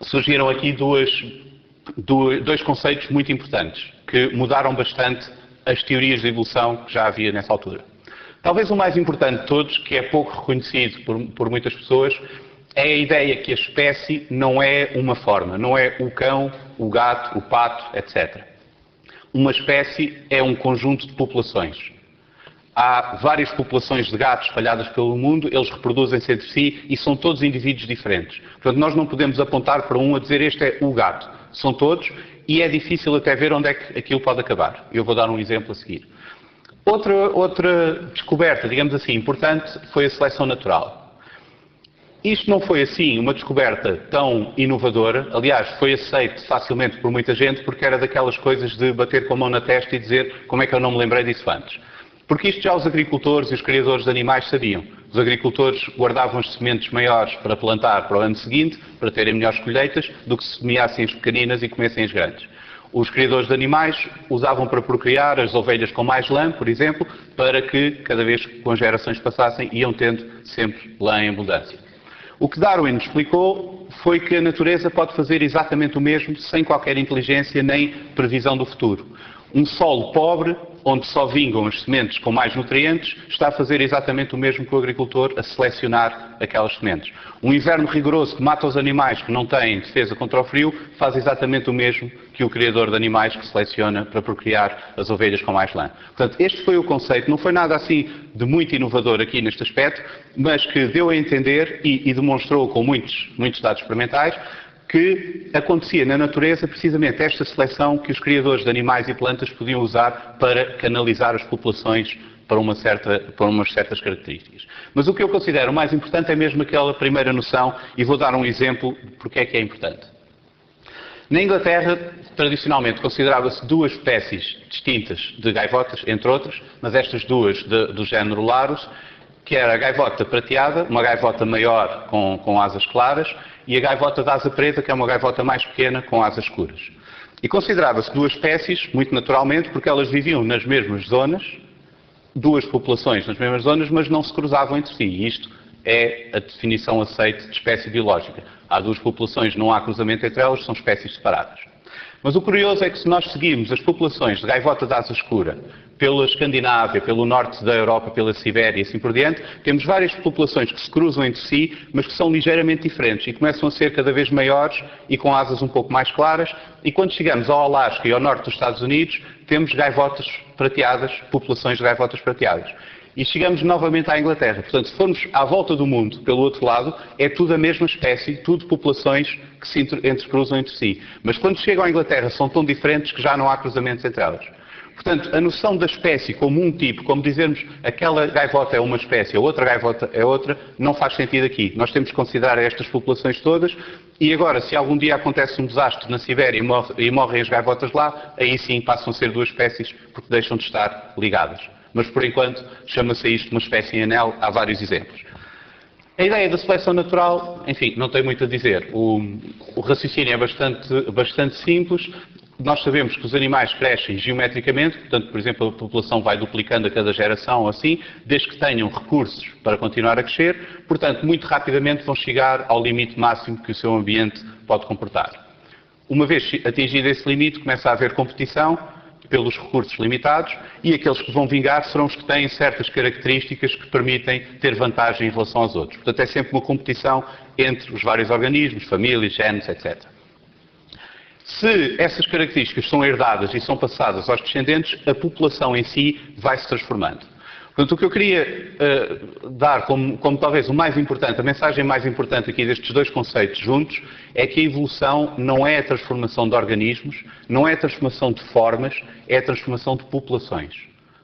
surgiram aqui dois conceitos muito importantes, que mudaram bastante as teorias de evolução que já havia nessa altura. Talvez o mais importante de todos, que é pouco reconhecido por muitas pessoas, é a ideia que a espécie não é uma forma, não é o cão, o gato, o pato, etc. Uma espécie é um conjunto de populações. Há várias populações de gatos espalhadas pelo mundo, eles reproduzem-se entre si e são todos indivíduos diferentes. Portanto, nós não podemos apontar para um a dizer este é o gato. São todos e é difícil até ver onde é que aquilo pode acabar. Eu vou dar um exemplo a seguir. Outra descoberta, digamos assim, importante foi a seleção natural. Isto não foi assim uma descoberta tão inovadora, aliás, foi aceito facilmente por muita gente porque era daquelas coisas de bater com a mão na testa e dizer como é que eu não me lembrei disso antes. Porque isto já os agricultores e os criadores de animais sabiam. Os agricultores guardavam as sementes maiores para plantar para o ano seguinte, para terem melhores colheitas, do que se semeassem as pequeninas e comessem as grandes. Os criadores de animais usavam para procriar as ovelhas com mais lã, por exemplo, para que, cada vez que as gerações passassem, iam tendo sempre lã em abundância. O que Darwin explicou foi que a natureza pode fazer exatamente o mesmo, sem qualquer inteligência nem previsão do futuro. Um solo pobre, onde só vingam as sementes com mais nutrientes, está a fazer exatamente o mesmo que o agricultor a selecionar aquelas sementes. Um inverno rigoroso que mata os animais que não têm defesa contra o frio, faz exatamente o mesmo que o criador de animais que seleciona para procriar as ovelhas com mais lã. Portanto, este foi o conceito, não foi nada assim de muito inovador aqui neste aspecto, mas que deu a entender e demonstrou com muitos dados experimentais que acontecia na natureza precisamente esta seleção que os criadores de animais e plantas podiam usar para canalizar as populações para umas certas características. Mas o que eu considero mais importante é mesmo aquela primeira noção, e vou dar um exemplo de porque é que é importante. Na Inglaterra, tradicionalmente, considerava-se duas espécies distintas de gaivotas, entre outras, mas estas duas do género Larus, que era a gaivota prateada, uma gaivota maior com asas claras, e a gaivota de asa preta, que é uma gaivota mais pequena com asas escuras. E considerava-se duas espécies, muito naturalmente, porque elas viviam nas mesmas zonas, duas populações nas mesmas zonas, mas não se cruzavam entre si. E isto é a definição aceite de espécie biológica. Há duas populações, não há cruzamento entre elas, são espécies separadas. Mas o curioso é que se nós seguirmos as populações de gaivota de asa escura pela Escandinávia, pelo norte da Europa, pela Sibéria e assim por diante, temos várias populações que se cruzam entre si, mas que são ligeiramente diferentes e começam a ser cada vez maiores e com asas um pouco mais claras. E quando chegamos ao Alasca e ao norte dos Estados Unidos, temos gaivotas prateadas, populações de gaivotas prateadas. E chegamos novamente à Inglaterra. Portanto, se formos à volta do mundo, pelo outro lado, é tudo a mesma espécie, tudo populações que se entrecruzam entre si. Mas quando chegam à Inglaterra são tão diferentes que já não há cruzamentos entre elas. Portanto, a noção da espécie como um tipo, como dizermos aquela gaivota é uma espécie, a outra gaivota é outra, não faz sentido aqui. Nós temos que considerar estas populações todas e agora, se algum dia acontece um desastre na Sibéria e morrem as gaivotas lá, aí sim passam a ser duas espécies porque deixam de estar ligadas. Mas, por enquanto, chama-se isto uma espécie em anel, há vários exemplos. A ideia da seleção natural, enfim, não tem muito a dizer. O raciocínio é bastante simples. Nós sabemos que os animais crescem geometricamente, portanto, por exemplo, a população vai duplicando a cada geração ou assim, desde que tenham recursos para continuar a crescer, portanto, muito rapidamente vão chegar ao limite máximo que o seu ambiente pode comportar. Uma vez atingido esse limite, começa a haver competição pelos recursos limitados e aqueles que vão vingar serão os que têm certas características que permitem ter vantagem em relação aos outros. Portanto, é sempre uma competição entre os vários organismos, famílias, genes, etc. Se essas características são herdadas e são passadas aos descendentes, a população em si vai se transformando. Portanto, o que eu queria dar como talvez o mais importante, a mensagem mais importante aqui destes dois conceitos juntos, é que a evolução não é a transformação de organismos, não é a transformação de formas, é a transformação de populações.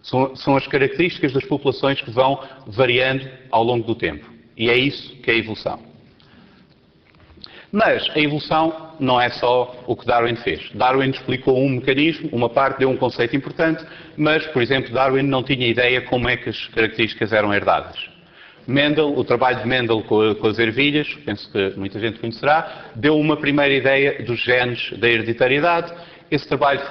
São as características das populações que vão variando ao longo do tempo. E é isso que é a evolução. Mas a evolução não é só o que Darwin fez. Darwin explicou um mecanismo, uma parte, deu um conceito importante, mas, por exemplo, Darwin não tinha ideia como é que as características eram herdadas. Mendel, o trabalho de Mendel com as ervilhas, penso que muita gente conhecerá, deu uma primeira ideia dos genes da hereditariedade. Esse trabalho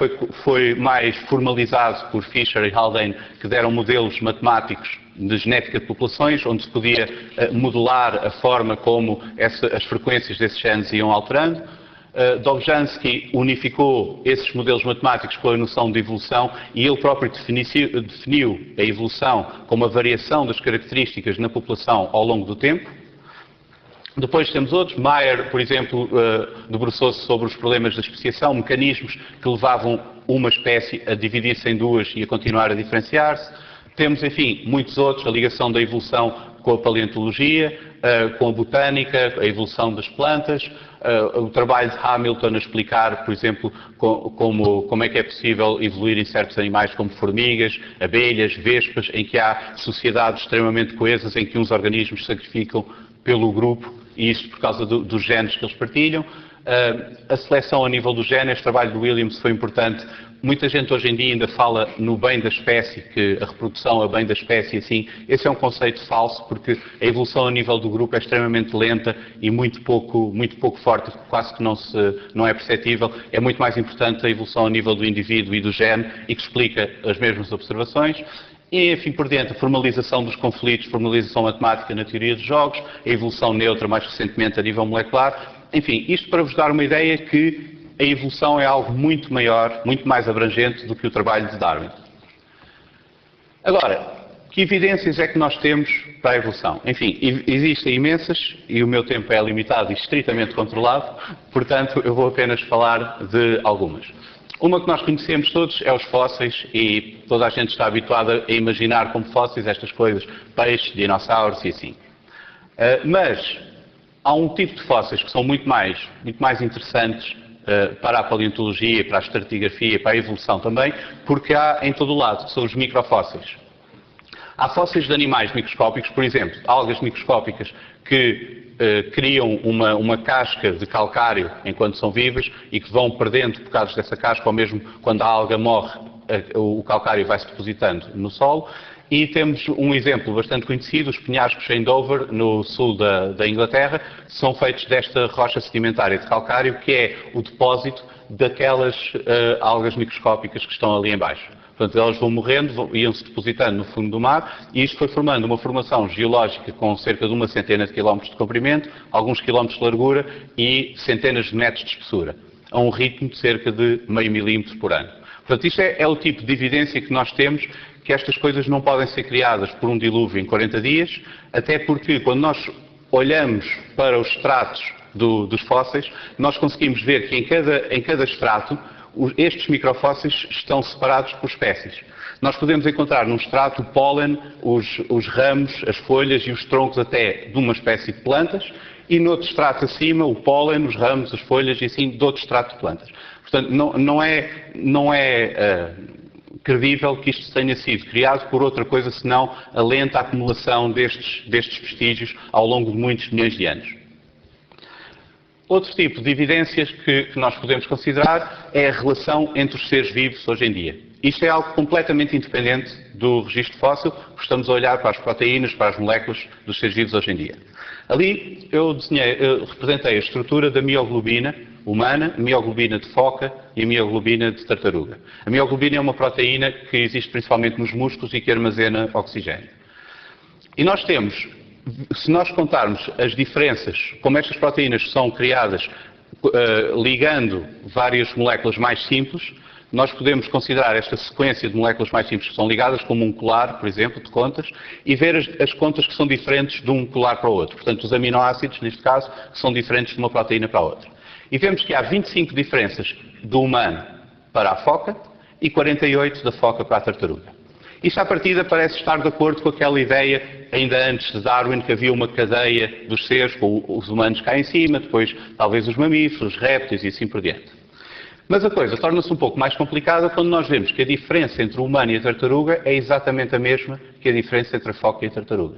foi mais formalizado por Fisher e Haldane, que deram modelos matemáticos de genética de populações, onde se podia modelar a forma como as frequências desses genes iam alterando. Dobzhansky unificou esses modelos matemáticos com a noção de evolução e ele próprio definiu a evolução como a variação das características na população ao longo do tempo. Depois temos outros. Mayr, por exemplo, debruçou-se sobre os problemas da especiação, mecanismos que levavam uma espécie a dividir-se em duas e a continuar a diferenciar-se. Temos, enfim, muitos outros, a ligação da evolução com a paleontologia, com a botânica, a evolução das plantas, o trabalho de Hamilton a explicar, por exemplo, como é que é possível evoluir em certos animais como formigas, abelhas, vespas, em que há sociedades extremamente coesas, em que uns organismos sacrificam pelo grupo, e isto por causa dos genes que eles partilham. A seleção a nível do gene, este trabalho do Williams foi importante. Muita gente hoje em dia ainda fala no bem da espécie, que a reprodução é bem da espécie, assim. Esse é um conceito falso, porque a evolução a nível do grupo é extremamente lenta e muito pouco forte, quase que não é perceptível. É muito mais importante a evolução a nível do indivíduo e do gene, e que explica as mesmas observações. E, enfim, por diante, a formalização dos conflitos, formalização matemática na teoria dos jogos, a evolução neutra, mais recentemente a nível molecular. Enfim, isto para vos dar uma ideia que a evolução é algo muito maior, muito mais abrangente do que o trabalho de Darwin. Agora, que evidências é que nós temos para a evolução? Enfim, existem imensas e o meu tempo é limitado e estritamente controlado, portanto eu vou apenas falar de algumas. Uma que nós conhecemos todos é os fósseis e toda a gente está habituada a imaginar como fósseis estas coisas, peixes, dinossauros e assim. Mas há um tipo de fósseis que são muito mais interessantes para a paleontologia, para a estratigrafia, para a evolução também, porque há em todo o lado, que são os microfósseis. Há fósseis de animais microscópicos, por exemplo, algas microscópicas que criam uma casca de calcário enquanto são vivas e que vão perdendo bocados dessa casca, ou mesmo quando a alga morre, o calcário vai se depositando no solo. E temos um exemplo bastante conhecido, os penhascos em Dover, no sul da Inglaterra, são feitos desta rocha sedimentária de calcário, que é o depósito daquelas algas microscópicas que estão ali em baixo. Portanto, elas vão morrendo, iam-se depositando no fundo do mar, e isto foi formando uma formação geológica com cerca de 100 de quilómetros de comprimento, alguns quilómetros de largura e centenas de metros de espessura, a um ritmo de cerca de meio milímetro por ano. Portanto, isto é o tipo de evidência que nós temos, que estas coisas não podem ser criadas por um dilúvio em 40 dias, até porque quando nós olhamos para os estratos dos fósseis, nós conseguimos ver que em cada estrato estes microfósseis estão separados por espécies. Nós podemos encontrar num estrato o pólen, os ramos, as folhas e os troncos até de uma espécie de plantas, e no outro estrato acima o pólen, os ramos, as folhas e assim de outro estrato de plantas. Portanto, não é credível que isto tenha sido criado por outra coisa senão a lenta acumulação destes vestígios ao longo de muitos milhões de anos. Outro tipo de evidências que nós podemos considerar é a relação entre os seres vivos hoje em dia. Isto é algo completamente independente do registro fóssil, porque estamos a olhar para as proteínas, para as moléculas dos seres vivos hoje em dia. Ali eu representei a estrutura da mioglobina humana, a mioglobina de foca e a mioglobina de tartaruga. A mioglobina é uma proteína que existe principalmente nos músculos e que armazena oxigênio. E nós temos, se nós contarmos as diferenças, como estas proteínas são criadas ligando várias moléculas mais simples, nós podemos considerar esta sequência de moléculas mais simples que são ligadas como um colar, por exemplo, de contas, e ver as contas que são diferentes de um colar para o outro. Portanto, os aminoácidos, neste caso, que são diferentes de uma proteína para a outra. E vemos que há 25 diferenças do humano para a foca e 48 da foca para a tartaruga. Isto, à partida, parece estar de acordo com aquela ideia, ainda antes de Darwin, que havia uma cadeia dos seres, com os humanos cá em cima, depois talvez os mamíferos, os répteis e assim por diante. Mas a coisa torna-se um pouco mais complicada quando nós vemos que a diferença entre o humano e a tartaruga é exatamente a mesma que a diferença entre a foca e a tartaruga.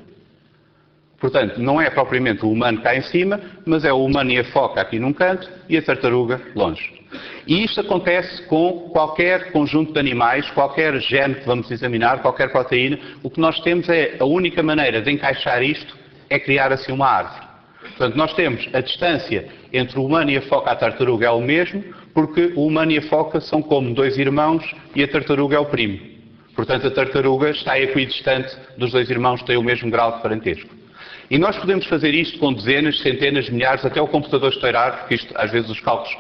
Portanto, não é propriamente o humano cá em cima, mas é o humano e a foca aqui num canto e a tartaruga longe. E isto acontece com qualquer conjunto de animais, qualquer gene que vamos examinar, qualquer proteína. O que nós temos é, a única maneira de encaixar isto é criar assim uma árvore. Portanto, nós temos a distância entre o humano e a foca, a tartaruga é o mesmo, porque o humano e a foca são como dois irmãos e a tartaruga é o primo. Portanto, a tartaruga está equidistante dos dois irmãos, tem o mesmo grau de parentesco. E nós podemos fazer isto com dezenas, centenas, milhares, até o computador estourar, porque isto, às vezes os cálculos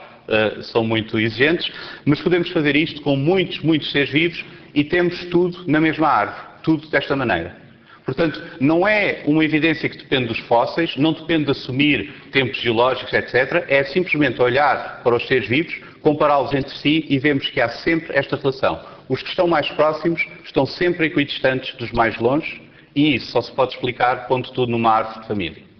são muito exigentes, mas podemos fazer isto com muitos, muitos seres vivos e temos tudo na mesma árvore, tudo desta maneira. Portanto, não é uma evidência que depende dos fósseis, não depende de assumir tempos geológicos, etc. É simplesmente olhar para os seres vivos, compará-los entre si e vemos que há sempre esta relação. Os que estão mais próximos estão sempre equidistantes dos mais longe e isso só se pode explicar pondo tudo numa árvore de família.